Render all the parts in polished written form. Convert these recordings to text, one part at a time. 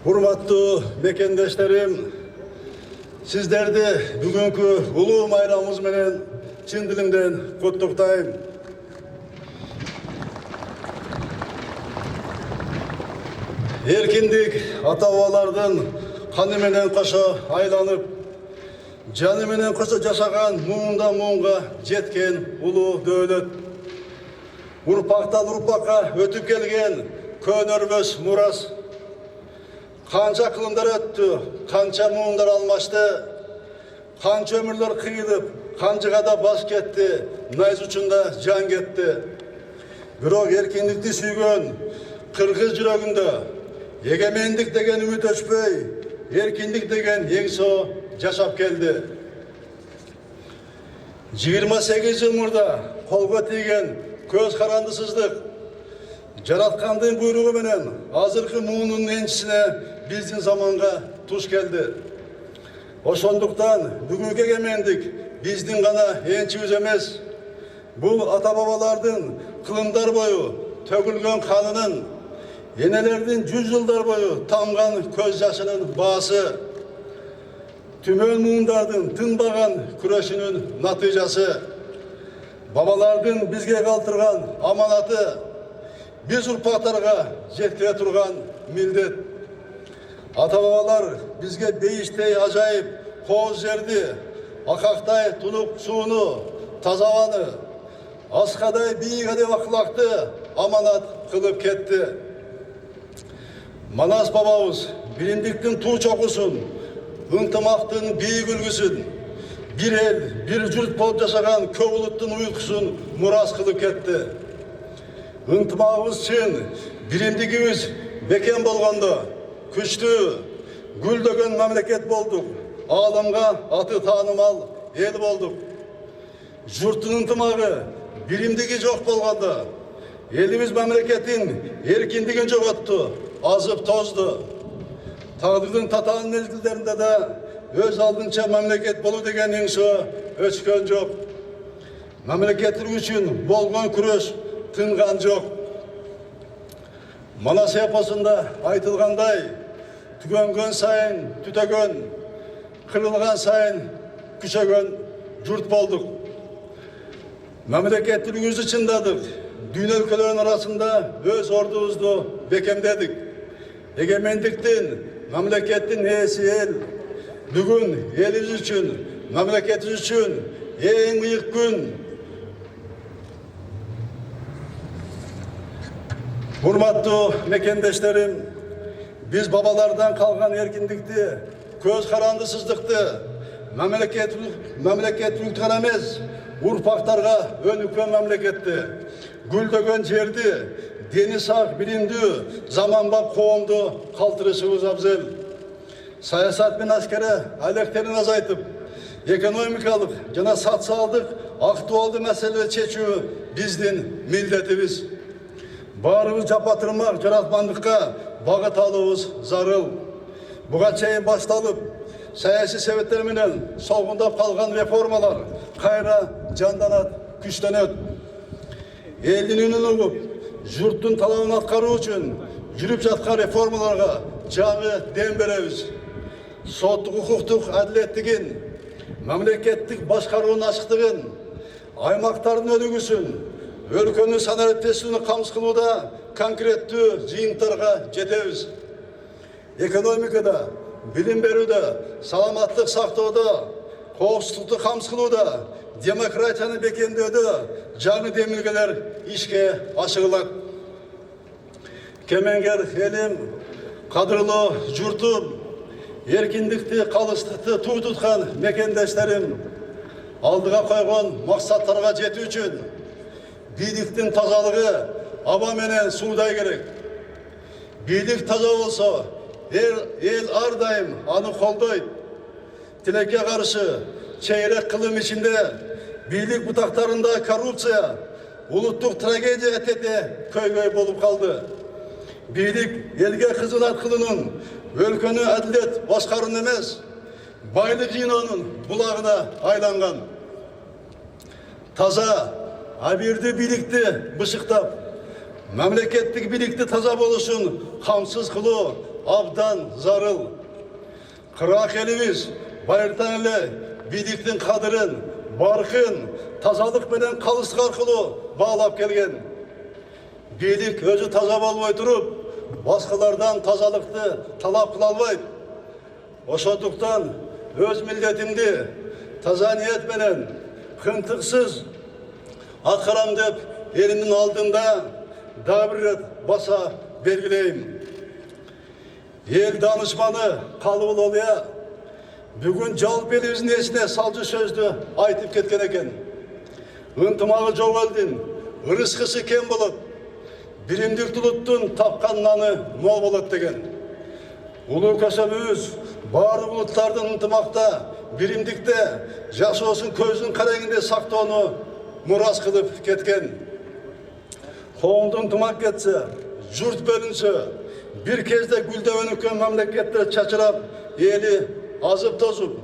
Hurmatlı mekendeşlerim, sizlerdi bugünkü ulu bayramımız menen çın dilimden kutluktayım. Erkindik ata-babalardan kanı menen kaşa aylanıp, canı menen kaşa yaşagan muğundan muğunga jetken ulu dövlet. Urpaktan urpakka ötüp gelgen könörmös muras. Kança kılımlar öttü, kança muğunlar almaştı, kança ömürler kıyılıp, kancıga da bas ketti, nayz uçunda can getti. Bирок erkinlikti süygön, kırgız жүрөгүндө, egemendik degen ümit öçpöy, erkinlik degen eң жашап келди. 28 yıl murda kolga тийген көз карандысыздык, Жараткандын буйругу менен азыркы муунун энчисине биздин заманга туш келди. Ошондуктан бүгүнкү эгемендик биздин гана энчибиз эмес. Бул ата-бабалардын кылымдар бою төгүлгөн канынын, энелердин 100 жылдар бою тамган көз жашынын баасы, түмөн муундардын тынбаган күрөшүнүн натыйжасы, бабалардын бизге калтырган аманаты, biz urpaqlarga жеткире турган милдет. Ата-бабалар бизге бейиштей ажайып кооз жерди, акактай тунук сууну, таза абаны, аскадай бийик адеп акылакты аманат кылып кетти. Манас бабабыз билимдиктин туу чокусун, ынтымактын бийик үлгүсүн, бир эл, бир журт болуп жашаган көп улуттун уйкусун мурас кылып кетти. Ынтымагыбыз чын, биримдигибиз бекен болгондо, күчтүү, гүлдөгөн мамлекет болдук, ааламга аты таанымал эл болдук. Журттун ынтымагы, биримдиги жок болгондо, элибиз мамлекеттин эркиндигин жоготту, азып тозду. Тагдырдын татаан мезгилдеринде да өз алдынча мамлекет болуу деген эңсө өчкөн жок. Мамлекеттик үчүн болгон күрөш тынган жок. Манас эпосунда айтылгандай, түгөнгөн сайын түтөгөн, кырылган сайын күчөгөн журт болдук. Мамлекеттилигибизди чындадык, дүйнө өлкөлөрүнүн арасында өз ордубузду бекемдедик. Эгемендиктин, мамлекеттин ээси эл, бүгүн элибиз үчүн, мамлекетибиз үчүн эң ыйык күн. Hurmatlı mekendeşlerim, biz babalardan kalgan erkinlikti, göz karandısızlıktı, memleketlik emez, urpaktarga önükön memleketti, güldögön cerdi, deni sağ bilindi, zaman bak koğumdu, kaltırışımız abzel. Sayasat bin askere aleklerini azaytıp, ekonomikalık, jana satsaldık, aktualdı mesele çeçүү bizdin milletimiz. Barımız çapatırmak, жаратмандыкка багыт алуубуз зарыл. Буга чейин башталып, саясий себептер менен солгундап калган реформалар кайра жанданат, күчтөнөт. Элдин үнүн угуп, журттун талабын аткаруу үчүн жүрүп жаткан реформаларга жаңы дем беребиз. Соттук укуктук адилеттигин, мамлекеттик башкаруунун ачыктыгын, аймактардын өнүгүүсүн, өлкөнүн санариптештигин камсыз кылууда конкреттүү жыйынтарга жетебиз. Экономикада, билим берүүдө, саламаттык сактоодо, коопсуздукту камсыз кылууда, демократияны бекемдөөдө жаңы демилгелер ишке ашырылат. Кемеңгер элим, кадырлуу журтум, эркиндикти, калыстыкты туу туткан мекендештерим, алдыга койгон максаттарга жетүү үчүн бийликтин тазалыгы аба менен суудай керек. Бийлик таза болсо, эл ар дайым аны колдойт. Тилекке каршы чейрек кылым ичинде бийлик бутактарында коррупция, улуттук трагедия этете көйгөй болуп калды. Бийлик элге кызмат кылуунун, өлкөнү адилет башкаруунун эмес, байлык жыйноонун булагына айланган. Таза абирди бийликти бышыктап, мамлекеттик бийликти таза болушун камсыз кылуу, абдан зарыл. Кырак элибиз байыртан эле бийликтин кадырын, баркын, тазалык менен калыстык аркылуу баалап келген. Бийлик өзү таза болбой туруп, башкалардан тазалыкты талап кыла албайт. Ошондуктан өз милдетимди таза ниет менен кынтыксыз аткарам деп элимдин алдында дагы бир ирет баса белгилейм. Эл данышманы Калыбуловая бүгүн жалпы элибиздин эсине салчу сөздү айтып кеткен экен. Ынтымагы жок элдин ырыскысы кем болот, биримдик улуттун тапкан наны мол болот деген. Улуу көсөмүбүз баардык улуттардын ынтымакта, биримдикте жашоосун көздүн караңинде сактоону мурас кылып кеткен. Коомдун ынтымак кетсе, журт бөлүнсө, bir кезде гүлдөп өнүккөн мамлекеттер чачырап, эли азып тозуп,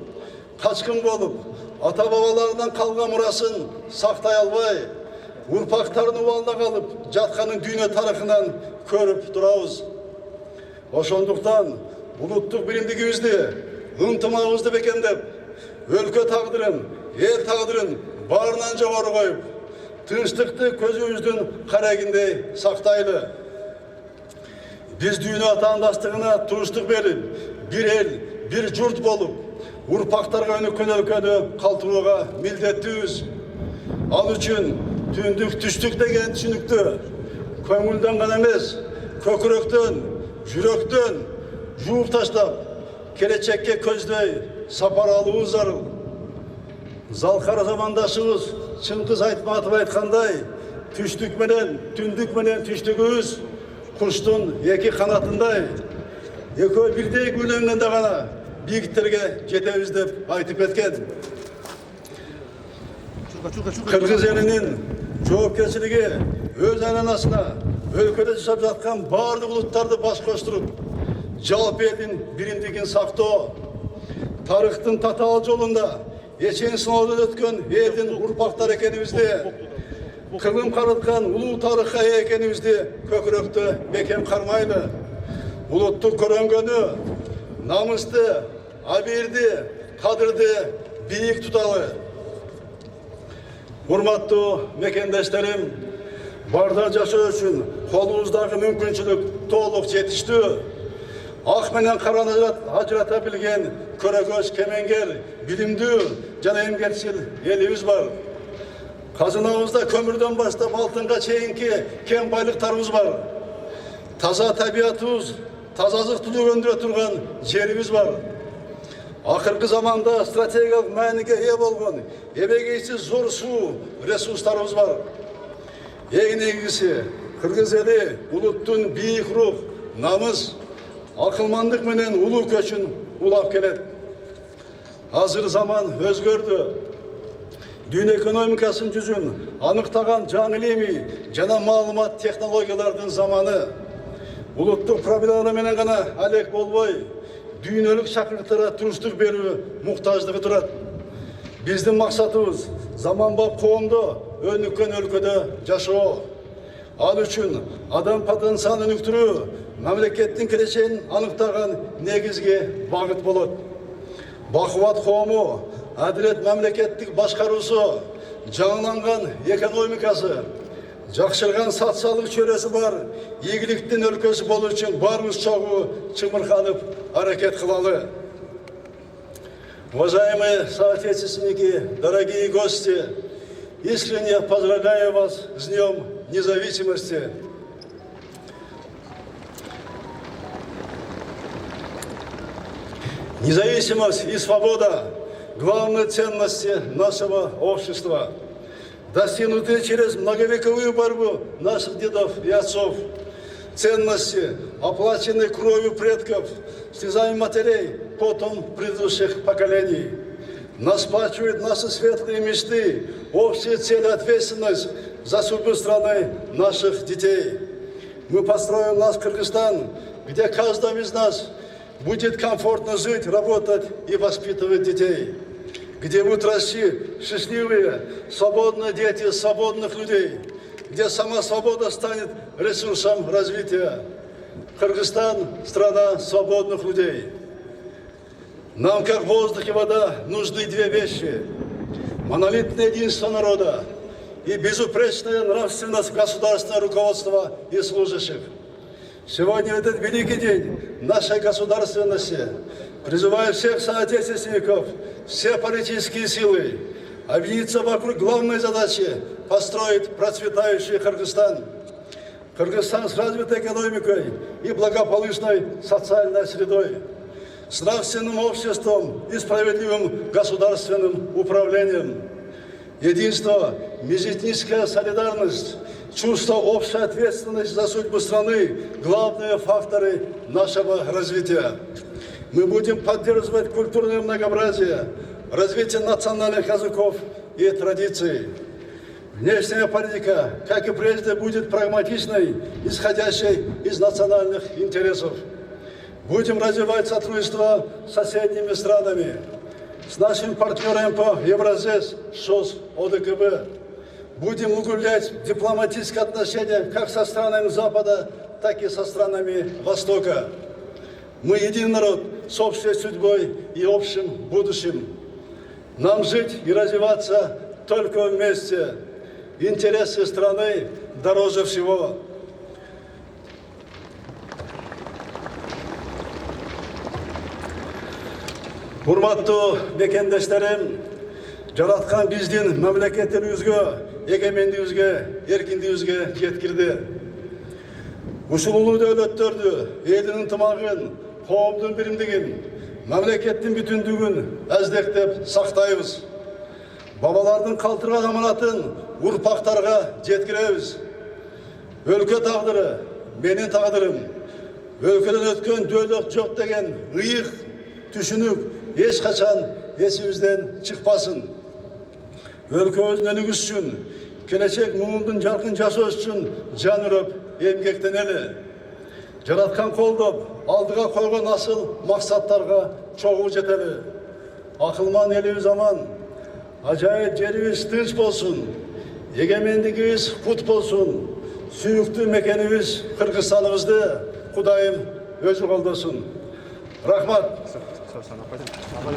качкын болуп, ата бабаларынан калган мурасын сактай албай, урпактарын убалда калып, жатканын дүйнө тарыхынан көрүп турабыз. Ошондуктан улуттук биримдигибизди, ынтымагыбызды бекемдеп, өлкө тагдырын, эл тагдырын баарынан жогору коюп, тынчтыкты көзүбүздүн карагиндей сактайлы. Biz dünya atandastığına turuştuk berip, bir el, bir jurt bolup, urpaktarga önükön өлкөнү калтырууга милдеттүүбүз. Ал үчүн түндүк түштүк деген түшүнүктү көңүлдөн гана эмес, көкүрөктөн, жүрөктөн жууп таштап, келечекке көздөй сапар алуубуз зарыл. Залкар замандашыбыз Чыңгыз Айтматов айткандай, түштүк менен, түндүк менен түштүгүбүз куштун эки канатындай, экөө бирдей гүлөнгөндө гана бийиктерге жетебиз деп айтып кеткен. Кыргыз элинин жоопкерчилиги өз айланасына, өлкөдө жашап жаткан баардык улуттарды баш коштуруп, жалпы элдин биримдигин сактоо, тарыхтын татаал жолунда эчен сыноодон өткөн элдин урпактары экенибизди, кылым карыткан улуу тарыхка ээ экенибизди көкүрөктө бекем кармайлы. Улуттук көрөнгөнү, намысты, абийирди, кадырды бийик туталы. Урматтуу мекендештерим, барда жашоо үчүн колубуздагы мүмкүнчүлүк толук жетиштүү. Ак менен караны ажырата билген көрөгөз, кемеңгер, билимдүү жана эмгекчил элибиз бар. Казынабызда көмүрдөн баштап алтынга чейинки кен байлыктарыбыз бар. Таза табиятыбыз, таза азык-түлүк өндүрө турган жерибиз бар. Акыркы заманда стратегиялык мааниге ээ болгон эбегейсиз зор суу ресурстарыбыз бар. Эң негизгиси кыргыз эли улуттун бийик рух, намыс, акылмандык менен улуу көчүн улап келет. Азыр заман өзгөрдү. Дүйнө экономикасынын жүзүн аныктаган жаңы илимий жана маалымат технологиялардын заманы. Улуттук проблемалар менен гана алек болбой, дүйнөлүк шакырттарга туруштук берүү муктаждыгы турат. Биздин максатыбыз заманбап коомдо, өнүккөн өлкөдө жашоо. Ал үчүн адам потенциалын өнүктүрүү мамлекеттин келечегин аныктаган негизги багыт болот. Бакубат коому, адилет мамлекеттик башкаруусу, жаңыланган экономикасы, жакшырган социалдык чөйрөсү бар ийгиликтин өлкөсү болуу үчүн баарыбыз чогуу чымырканып аракет кылалы. Уважаемые соотечественники, дорогие гости, искренне поздравляю вас с Днем Независимости. Независимость и свобода – главные ценности нашего общества, достигнутые через многовековую борьбу наших дедов и отцов. Ценности, оплаченные кровью предков, слезами матерей, потом предыдущих поколений. Нас сплачивают наши светлые мечты, общие цели, ответственность за судьбу страны наших детей. Мы построим наш Кыргызстан, где каждому из нас будет комфортно жить, работать и воспитывать детей, где будут расти счастливые, свободные дети свободных людей, где сама свобода станет ресурсом развития. Кыргызстан – страна свободных людей. Нам, как воздух и вода, нужны две вещи. Монолитное единство народа и безупречная нравственность государственного руководства и служащих. Сегодня, в этот великий день нашей государственности, призываю всех соотечественников, все политические силы объединиться вокруг главной задачи – построить процветающий Кыргызстан. Кыргызстан с развитой экономикой и благополучной социальной средой, с нравственным обществом и справедливым государственным управлением. Единство, межэтническая солидарность, чувство общей ответственности за судьбу страны – главные факторы нашего развития. Мы будем поддерживать культурное многообразие, развитие национальных языков и традиций. Внешняя политика, как и прежде, будет прагматичной, исходящей из национальных интересов. Будем развивать сотрудничество с соседними странами, с нашими партнерами по Евразес, ШОС, ОДКБ. Будем углублять дипломатические отношения как со странами Запада, так и со странами Востока. Мы един народ с общей судьбой и общим будущим. Нам жить и развиваться только вместе. Интересы страны дороже всего. Урматтуу мекендештерим, жараткан биздин мамлекетибизге, эгемендигибизге, эркиндигибизге жеткирди. Ушул улуу дөөлөттөрдү, элдин ынтымагын, коомдун биримдигин, мамлекеттин бүтүндүгүн аздектеп сактайбыз. Бабалардын калтырган аманатын урпактарга жеткиребиз. Өлкө тагдыры, менин тагдырым. Өлкөдөн өткөн дөөлөк жок деген ыйык түшүнүк эч качан эсибизден чыкпасын. Өлкөбүздүн өнүгүшү үчүн, келечек муумдун жаркын жашоосу үчүн жан үрөп эмгектенели. Жараткан колдоп, алдыга койгон асыл максаттарга чогуу жетели. Акылман элибиз аман, ажайып жерибиз тынч болсун, эгемендигибиз кут болсун, сүйүктүү мекенибиз Кыргызстаныбызды Кудайым өзү колдосун. Рахмат.